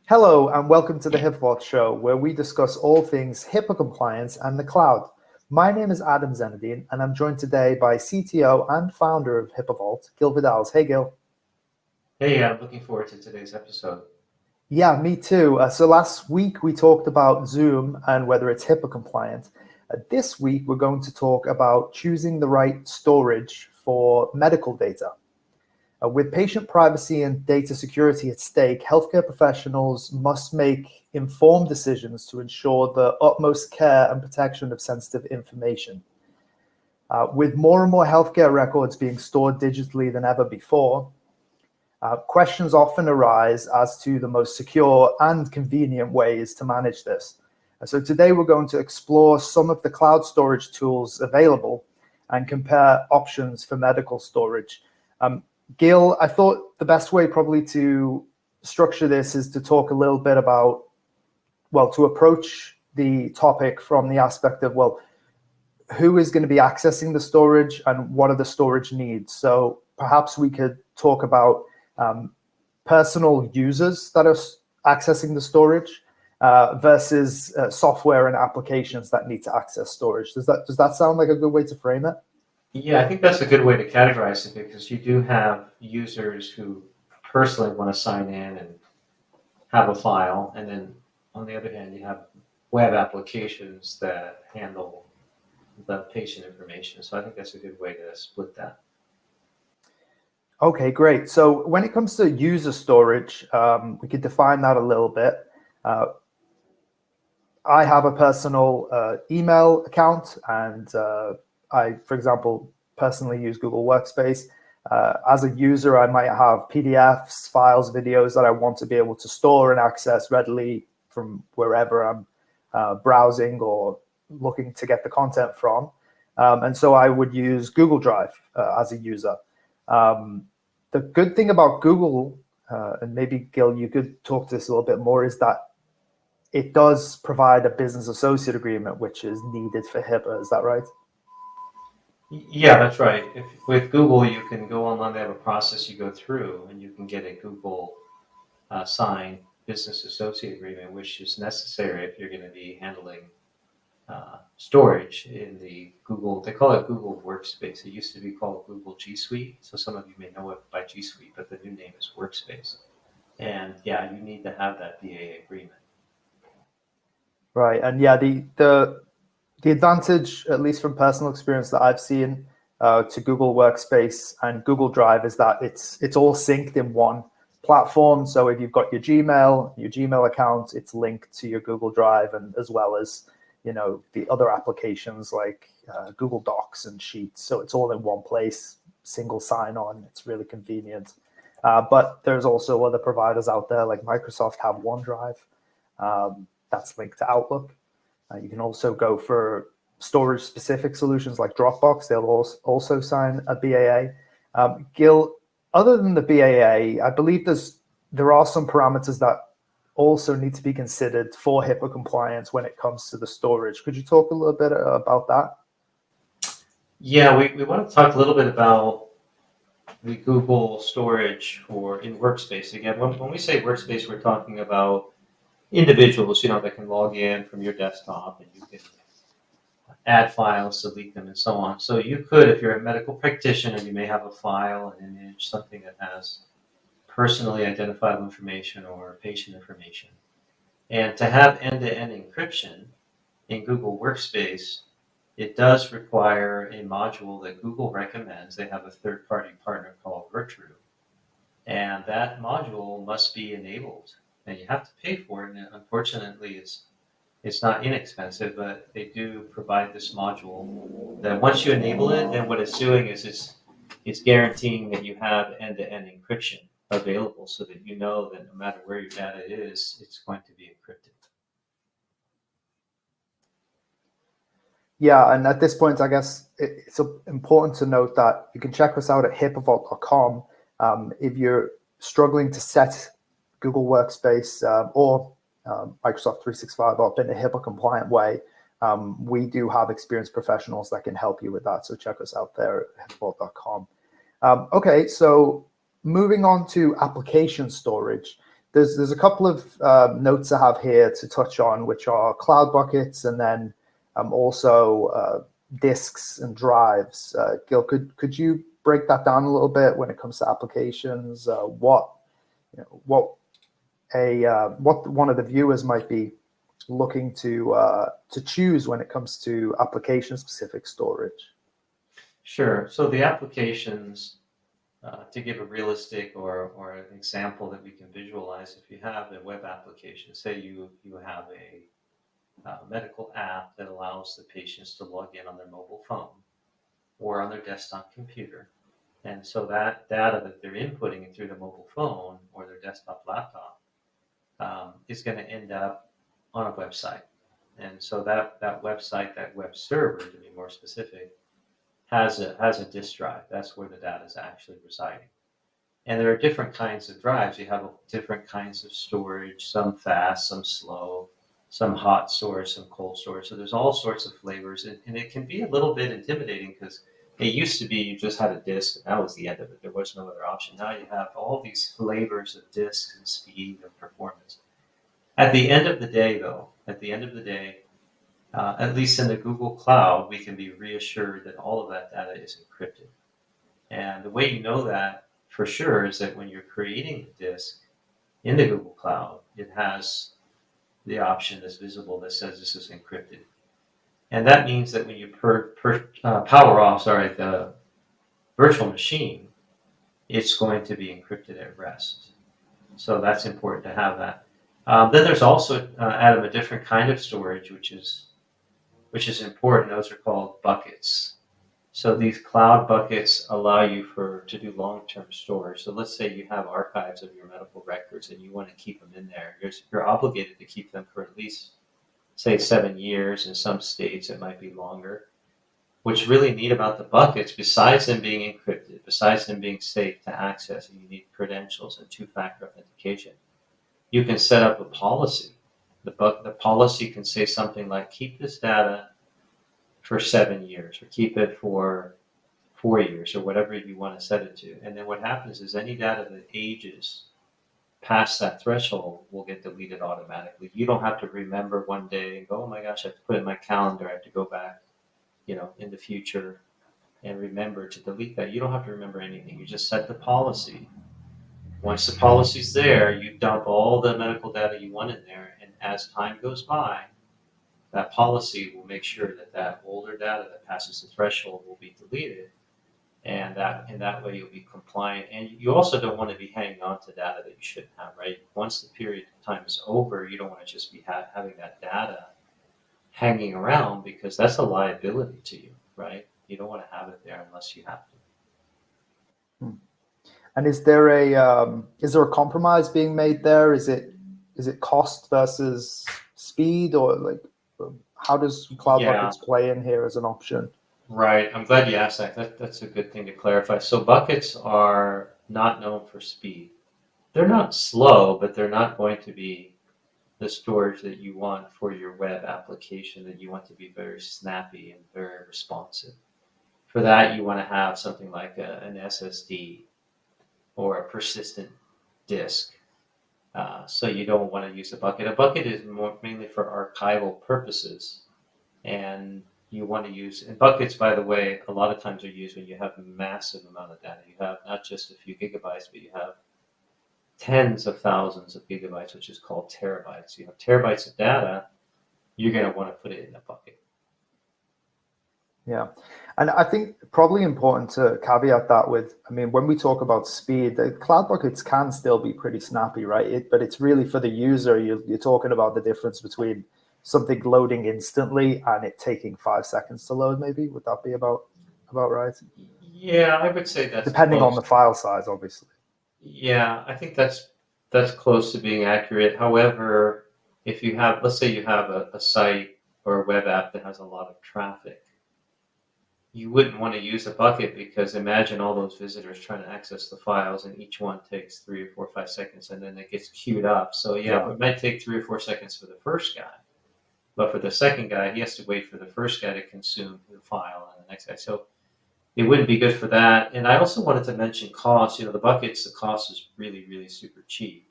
Hello and welcome to the HIPAA Vault Show, where we discuss all things HIPAA compliance and the cloud. My name is Adam Zenedine, and I'm joined today by CTO and founder of HIPAA Vault, Gil Vidals. Hey, Gil. Hey, I'm looking forward to today's episode. Yeah, me too. So last week we talked about Zoom and whether it's HIPAA compliant. This week we're going to talk about choosing the right storage for medical data. With patient privacy and data security at stake, healthcare professionals must make informed decisions to ensure the utmost care and protection of sensitive information. With more and more healthcare records being stored digitally than ever before, questions often arise as to the most secure and convenient ways to manage this. So today we're going to explore some of the cloud storage tools available and compare options for medical storage. Gil, I thought the best way probably to structure this is to talk a little bit about, to approach the topic from the aspect of, who is going to be accessing the storage and what are the storage needs? So perhaps we could talk about personal users that are accessing the storage versus software and applications that need to access storage. Does that sound like a good way to frame it? Yeah, I think that's a good way to categorize it because you do have users who personally want to sign in and have a file, and then on the other hand, you have web applications that handle the patient information. So I think that's a good way to split that. Okay, great. So when it comes to user storage, we could define that a little bit. I have a personal email account, and I, for example, personally use Google Workspace. As a user, I might have PDFs, files, videos that I want to be able to store and access readily from wherever I'm browsing or looking to get the content from. And so I would use Google Drive as a user. The good thing about Google, and maybe Gil, you could talk to this a little bit more, is that it does provide a business associate agreement, which is needed for HIPAA. Is that right? Yeah, that's right. With Google, you can go online, they have a process you go through, and you can get a Google signed business associate agreement, which is necessary if you're going to be handling storage in the Google, they call it Google Workspace. It used to be called Google G Suite. So some of you may know it by G Suite, but the new name is Workspace. And yeah, you need to have that BAA agreement. Right. And yeah, the advantage, at least from personal experience that I've seen to Google Workspace and Google Drive, is that it's all synced in one platform. So if you've got your Gmail account, it's linked to your Google Drive, and as well as the other applications like Google Docs and Sheets. So it's all in one place, single sign-on. It's really convenient. But there's also other providers out there, like Microsoft have OneDrive that's linked to Outlook. You can also go for storage-specific solutions like Dropbox. They'll also sign a BAA. Gil, other than the BAA, I believe there are some parameters that also need to be considered for HIPAA compliance when it comes to the storage. Could you talk a little bit about that? Yeah, we want to talk a little bit about the Google storage or in Workspace. Again, when we say Workspace, we're talking about individuals, that can log in from your desktop and you can add files, delete them, and so on. So you could, if you're a medical practitioner, you may have a file, an image, something that has personally identifiable information or patient information. And to have end-to-end encryption in Google Workspace, it does require a module that Google recommends. They have a third-party partner called Virtru. And that module must be enabled. And you have to pay for it. And unfortunately, it's not inexpensive, but they do provide this module that once you enable it, then what it's doing is it's guaranteeing that you have end-to-end encryption available so that you know that no matter where your data is, it's going to be encrypted. Yeah, and at this point, I guess it's important to note that you can check us out at HIPAAVault.com if you're struggling to set Google Workspace or Microsoft 365 up in a HIPAA compliant way. We do have experienced professionals that can help you with that. So check us out there at HIPAAVault.com. Okay, so moving on to application storage. there's a couple of notes I have here to touch on, which are cloud buckets, and then also disks and drives. Gil, could you break that down a little bit when it comes to applications? What one of the viewers might be looking to choose when it comes to application-specific storage? Sure. So the applications, to give a realistic or an example that we can visualize, if you have a web application, say you have a medical app that allows the patients to log in on their mobile phone or on their desktop computer. And so that data that they're inputting through the mobile phone or their desktop laptop is going to end up on a website. And so that website, that web server, to be more specific, has a disk drive. That's where the data is actually residing. And there are different kinds of drives. You have different kinds of storage, some fast, some slow, some hot storage, some cold storage. So there's all sorts of flavors. And it can be a little bit intimidating because it used to be you just had a disk and that was the end of it. There was no other option. Now you have all these flavors of disks and speed and performance. At the end of the day, though, at least in the Google Cloud, we can be reassured that all of that data is encrypted. And the way you know that for sure is that when you're creating the disk in the Google Cloud, it has the option that's visible that says this is encrypted. And that means that when you power off, the virtual machine, it's going to be encrypted at rest. So that's important to have that. Then there's also, Adam, a different kind of storage, which is important. Those are called buckets. So these cloud buckets allow you to do long-term storage. So let's say you have archives of your medical records and you want to keep them in there. You're obligated to keep them for at least, say, 7 years. In some states, it might be longer. What's really neat about the buckets, besides them being encrypted, besides them being safe to access, and you need credentials and two-factor authentication, you can set up a policy. The policy can say something like, keep this data for 7 years, or keep it for 4 years, or whatever you want to set it to. And then what happens is any data that ages past that threshold will get deleted automatically. You don't have to remember one day and go, oh my gosh, I have to put it in my calendar, I have to go back, in the future and remember to delete that. You don't have to remember anything. You just set the policy. Once the policy's there, you dump all the medical data you want in there, and as time goes by, that policy will make sure that older data that passes the threshold will be deleted, and that way you'll be compliant. And you also don't want to be hanging on to data that you shouldn't have, right? Once the period of time is over, you don't want to just be having that data hanging around, because that's a liability to you, right? You don't want to have it there unless you have to. And is there a compromise being made there? Is it cost versus speed, or how does cloud buckets play in here as an option? Right. I'm glad you asked that. That's a good thing to clarify. So buckets are not known for speed. They're not slow, but they're not going to be the storage that you want for your web application, that you want to be very snappy and very responsive. For that, you want to have something like an SSD or a persistent disk. So you don't want to use a bucket. A bucket is mainly for archival purposes. And you want to use, and buckets, by the way, a lot of times are used when you have a massive amount of data. You have not just a few gigabytes, but you have tens of thousands of gigabytes, which is called terabytes. You have terabytes of data, you're going to want to put it in a bucket. Yeah. And I think probably important to caveat that with, when we talk about speed, the cloud buckets can still be pretty snappy, right? But it's really for the user, you're talking about the difference between something loading instantly and it taking 5 seconds to load, maybe. Would that be about right? Yeah, I would say that's depending close. On the file size, obviously. Yeah, I think that's close to being accurate. However, if you have, let's say you have a site or a web app that has a lot of traffic, you wouldn't want to use a bucket, because imagine all those visitors trying to access the files, and each one takes 3 or 4 or 5 seconds, and then it gets queued up. So yeah, it might take 3 or 4 seconds for the first guy, but for the second guy, he has to wait for the first guy to consume the file and the next guy. So it wouldn't be good for that. And I also wanted to mention cost. The buckets, the cost is really, really super cheap.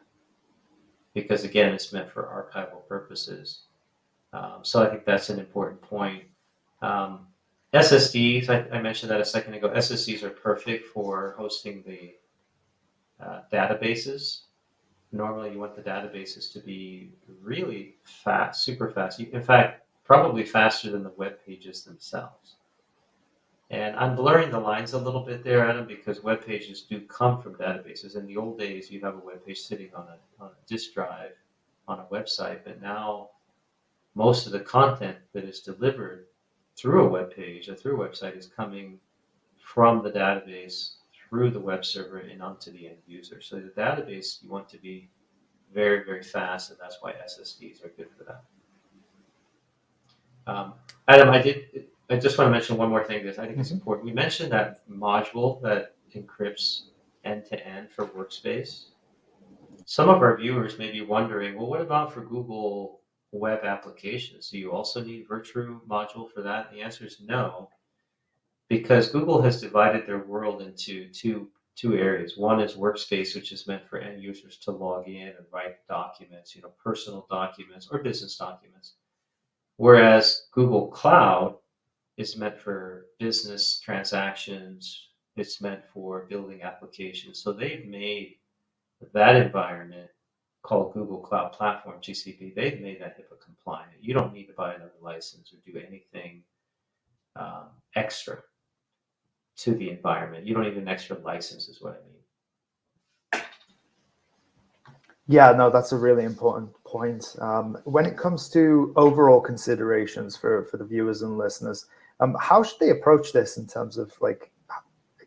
because again, it's meant for archival purposes. So I think that's an important point. SSDs, I mentioned that a second ago. SSDs are perfect for hosting the databases. Normally, you want the databases to be really fast, super fast. In fact, probably faster than the web pages themselves. And I'm blurring the lines a little bit there, Adam, because web pages do come from databases. In the old days, you'd have a web page sitting on a disk drive on a website, but now most of the content that is delivered through a web page or through a website is coming from the database through the web server and onto the end user. So the database, you want to be very, very fast, and that's why SSDs are good for that. Adam, I just want to mention one more thing that I think is important. We mentioned that module that encrypts end-to-end for Workspace. Some of our viewers may be wondering, well, what about for Google web applications? Do you also need Virtue module for that? And the answer is no, because Google has divided their world into two areas. One is Workspace, which is meant for end users to log in and write documents, personal documents or business documents. Whereas Google Cloud is meant for business transactions. It's meant for building applications. So they've made that environment called Google Cloud Platform, GCP. They've made that HIPAA compliant. You don't need to buy another license or do anything extra to the environment. You don't need an extra license is what I mean. Yeah, no, that's a really important point. When it comes to overall considerations for the viewers and listeners, how should they approach this in terms of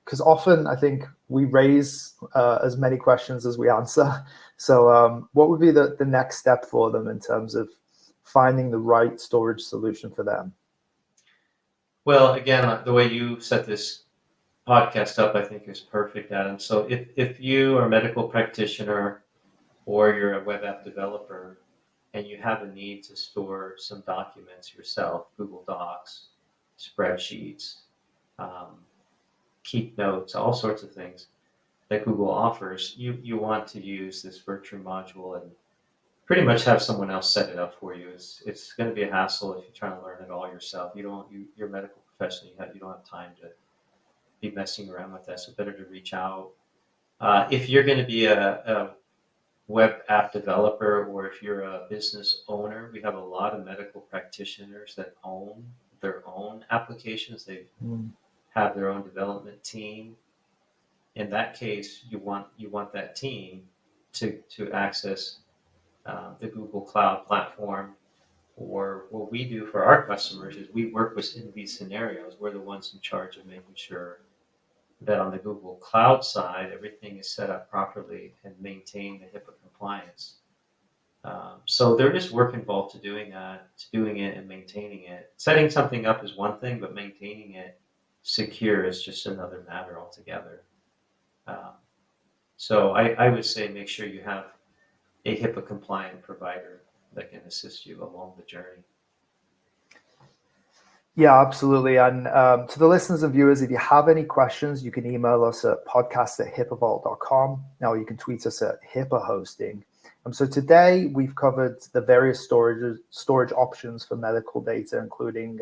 because often I think we raise as many questions as we answer. So what would be the next step for them in terms of finding the right storage solution for them? Well, again, the way you set this podcast up, I think is perfect, Adam. So if you are a medical practitioner or you're a web app developer and you have a need to store some documents yourself, Google Docs, spreadsheets, keep notes, all sorts of things that Google offers, you want to use this Virtue module and pretty much have someone else set it up for you. It's going to be a hassle if you're trying to learn it all yourself. You're a medical professional. You don't have time to be messing around with that. So better to reach out. If you're going to be a web app developer or if you're a business owner, we have a lot of medical practitioners that own their own applications. They have their own development team. In that case, you want that team to access the Google Cloud Platform. Or what we do for our customers is we work within these scenarios. We're the ones in charge of making sure that on the Google Cloud side, everything is set up properly and maintain the HIPAA compliance. So there is work involved to doing it and maintaining it. Setting something up is one thing, but maintaining it secure is just another matter altogether. So I would say make sure you have a HIPAA compliant provider that can assist you along the journey. Yeah, absolutely. And to the listeners and viewers, if you have any questions, you can email us at podcast@HIPAAVault.com. Now you can tweet us at HIPAA Hosting. So today we've covered the various storage options for medical data, including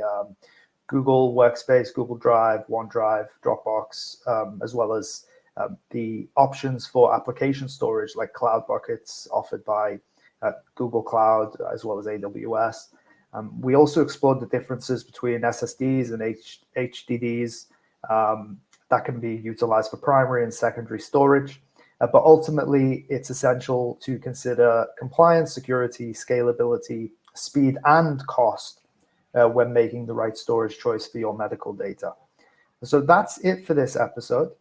Google Workspace, Google Drive, OneDrive, Dropbox, as well as the options for application storage like Cloud Buckets offered by Google Cloud, as well as AWS. We also explored the differences between SSDs and HDDs that can be utilized for primary and secondary storage. But ultimately, it's essential to consider compliance, security, scalability, speed, and cost when making the right storage choice for your medical data. So that's it for this episode.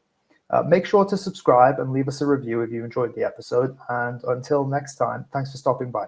Make sure to subscribe and leave us a review if you enjoyed the episode. And until next time, thanks for stopping by.